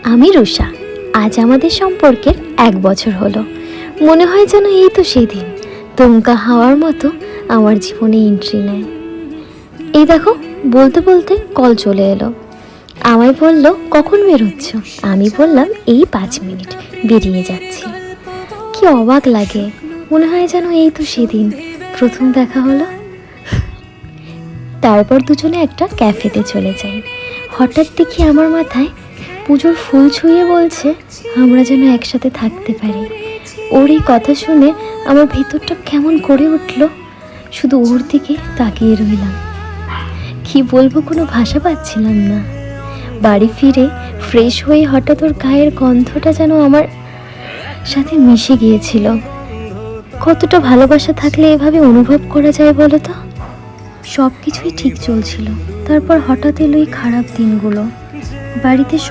আমি রুষা। আজ আমাদের সম্পর্কের 1 বছর হলো। মনে হয় যেন এই তো সেদিন দমকা হাওয়ার মতো আমার জীবনে এন্ট্রি নেয়। এই দেখো, বলতে বলতে কল চলে এলো। আমায় বলল, কখন বেরোচ্ছ? আমি বললাম, এই 5 মিনিট, বেরিয়ে যাচ্ছি। কি অবাক লাগে, মনে হয় যেন এই তো সেদিন প্রথম দেখা হলো। তারপর দুজনে একটা ক্যাফেতে চলে যাই। হঠাৎ দেখি আমার মাথায় পুজোর ফুল ছুঁয়ে বলছে আমরা যেন একসাথে থাকতে পারি। ওর এই কথা শুনে আমার ভেতরটা কেমন করে উঠল। শুধু ওর দিকে তাকিয়ে রইলাম। কি বলবো, কোনো ভাষা পাচ্ছিলাম না। বাড়ি ফিরে ফ্রেশ হয়ে হঠাৎ ওর গায়ের গন্ধটা যেন আমার সাথে মিশে গিয়েছিল। কতটা ভালোবাসা থাকলে এভাবে অনুভব করা যায় বলো তো। সব কিছুই ঠিক চলছিল, তারপর হঠাৎ এলো এই খারাপ দিনগুলো। বাড়িতে সব